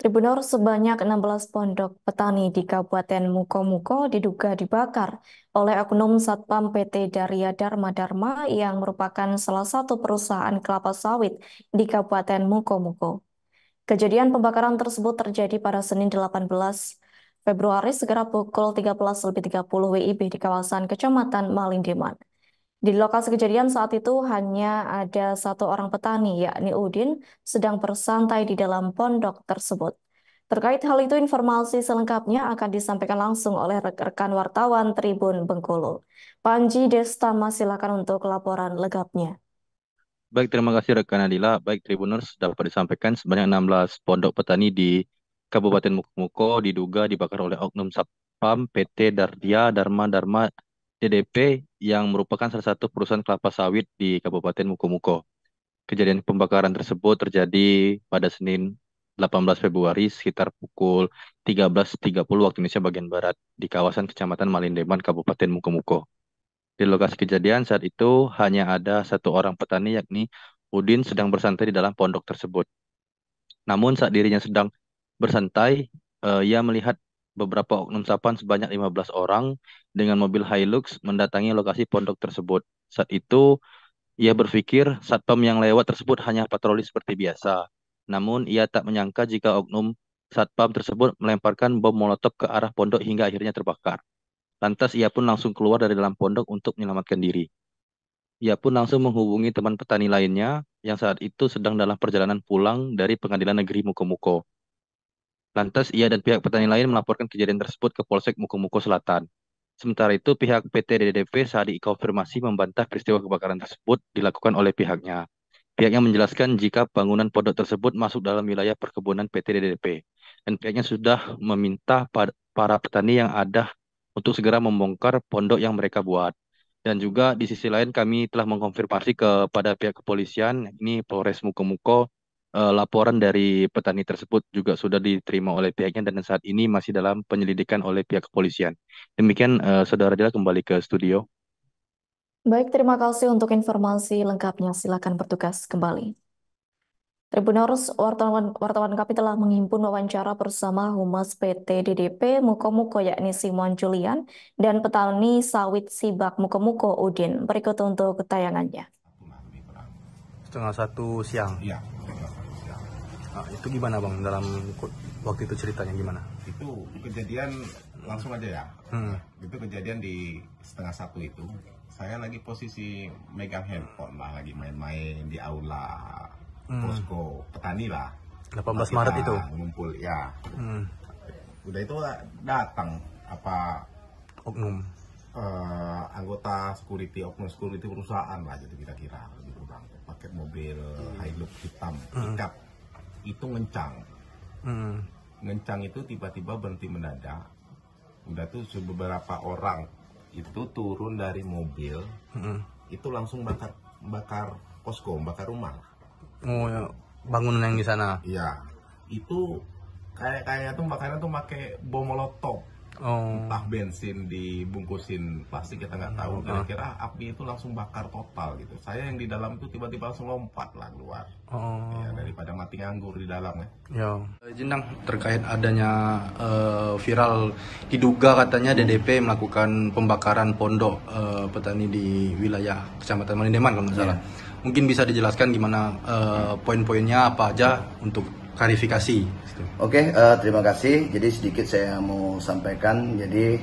Tribunor sebanyak 16 pondok petani di Kabupaten Mukomuko diduga dibakar oleh oknum Satpam PT Darya Dharma Dharma yang merupakan salah satu perusahaan kelapa sawit di Kabupaten Mukomuko. Kejadian pembakaran tersebut terjadi pada Senin 18 Februari sekira pukul 13.30 WIB di kawasan Kecamatan Malindeman. Di lokasi kejadian saat itu hanya ada satu orang petani, yakni Udin, sedang bersantai di dalam pondok tersebut. Terkait hal itu, informasi selengkapnya akan disampaikan langsung oleh rekan wartawan Tribun Bengkulu. Panji Destama, silakan untuk laporan lengkapnya. Baik, terima kasih rekan Nadila. Baik, Tribuners dapat disampaikan sebanyak 16 pondok petani di Kabupaten Mukomuko diduga dibakar oleh oknum Satpam PT Dardia Dharma Dharma DDP yang merupakan salah satu perusahaan kelapa sawit di Kabupaten Mukomuko. Kejadian pembakaran tersebut terjadi pada Senin 18 Februari sekitar pukul 13.30 waktu Indonesia bagian Barat di kawasan Kecamatan Malindeman, Kabupaten Mukomuko. Di lokasi kejadian saat itu hanya ada satu orang petani yakni Udin sedang bersantai di dalam pondok tersebut. Namun saat dirinya sedang bersantai, ia melihat beberapa oknum sapan sebanyak 15 orang dengan mobil Hilux mendatangi lokasi pondok tersebut. Saat itu ia berpikir satpam yang lewat tersebut hanya patroli seperti biasa. Namun ia tak menyangka jika oknum satpam tersebut melemparkan bom molotov ke arah pondok hingga akhirnya terbakar. Lantas ia pun langsung keluar dari dalam pondok untuk menyelamatkan diri. Ia pun langsung menghubungi teman petani lainnya yang saat itu sedang dalam perjalanan pulang dari Pengadilan Negeri Mukomuko. Lantas ia dan pihak petani lain melaporkan kejadian tersebut ke Polsek Mukomuko Selatan. Sementara itu pihak PT DDP saat dikonfirmasi membantah peristiwa kebakaran tersebut dilakukan oleh pihaknya. Pihaknya menjelaskan jika bangunan pondok tersebut masuk dalam wilayah perkebunan PT DDP dan pihaknya sudah meminta para petani yang ada untuk segera membongkar pondok yang mereka buat. Dan juga di sisi lain kami telah mengkonfirmasi kepada pihak kepolisian, ini Polres Mukomuko, laporan dari petani tersebut juga sudah diterima oleh pihaknya dan saat ini masih dalam penyelidikan oleh pihak kepolisian. Demikian, Saudara Dila kembali ke studio. Baik, terima kasih untuk informasi lengkapnya. Silakan bertugas kembali. Tribuners, wartawan kami telah menghimpun wawancara bersama Humas PT DDP Mukomuko yakni Simon Julian dan petani sawit Sibak Mukomuko Udin. Berikut untuk tayangannya. Setengah satu siang. Iya, setengah satu siang. Nah, itu gimana bang dalam waktu itu ceritanya gimana? Itu kejadian langsung aja ya. Itu kejadian di setengah satu itu. Saya lagi posisi megang handphone lah, lagi main-main di aula posko petani lah. 18 Kita Maret itu. ngumpul ya. Udah itu datang apa Oknum. anggota security, oknum security perusahaan lah gitu kira-kira gitu bang. Pakai mobil Hilux hitam pickup itu ngencang. Ngencang itu tiba-tiba berhenti mendadak. Udah tuh beberapa orang itu turun dari mobil, itu langsung bakar posko, bakar rumah. Oh ya, bangunan yang di sana. Iya, itu kayaknya tuh bakarnya tuh pakai bom molotov. Oh. Entah bensin dibungkusin plastik, kita nggak tahu. Kira-kira api itu langsung bakar total gitu. Saya yang di dalam itu tiba-tiba langsung lompat lah keluar. Oh. Ya, daripada mati nganggur di dalam ya. Ya. Jenang terkait adanya viral diduga katanya DDP melakukan pembakaran pondok petani di wilayah Kecamatan Malindeman kalau nggak salah. Mungkin bisa dijelaskan gimana poin-poinnya apa aja untuk klarifikasi. Oke, terima kasih. Jadi sedikit saya mau sampaikan. Jadi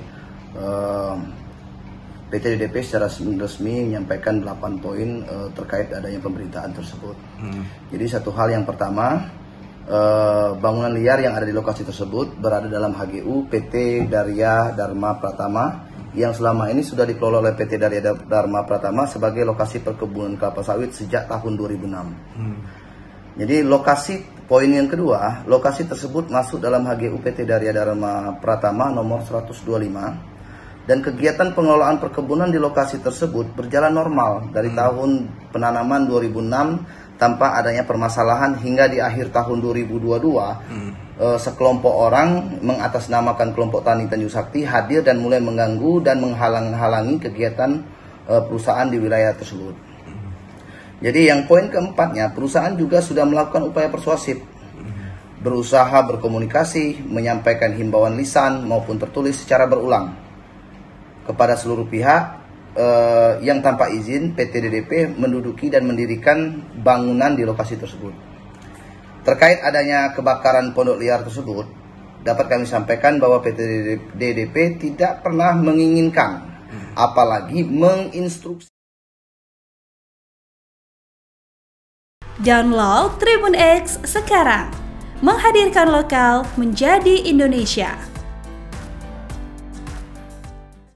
PT DDP secara resmi menyampaikan 8 poin terkait adanya pemberitaan tersebut. Jadi satu hal yang pertama, bangunan liar yang ada di lokasi tersebut berada dalam HGU PT Darya Dharma Pratama yang selama ini sudah dikelola oleh PT Darya Dharma Pratama sebagai lokasi perkebunan kelapa sawit sejak tahun 2006. Jadi poin yang kedua, lokasi tersebut masuk dalam HGU PT Darya Dharma Pratama nomor 125 dan kegiatan pengelolaan perkebunan di lokasi tersebut berjalan normal dari tahun penanaman 2006 tanpa adanya permasalahan hingga di akhir tahun 2022 sekelompok orang mengatasnamakan kelompok Tani Tanjung Sakti hadir dan mulai mengganggu dan menghalang-halangi kegiatan perusahaan di wilayah tersebut. Jadi yang poin keempatnya, perusahaan juga sudah melakukan upaya persuasif berusaha berkomunikasi, menyampaikan himbauan lisan maupun tertulis secara berulang kepada seluruh pihak yang tanpa izin PT DDP menduduki dan mendirikan bangunan di lokasi tersebut. Terkait adanya kebakaran pondok liar tersebut, dapat kami sampaikan bahwa PT DDP tidak pernah menginginkan, apalagi menginstruksi. Download Tribun X sekarang, menghadirkan lokal menjadi Indonesia.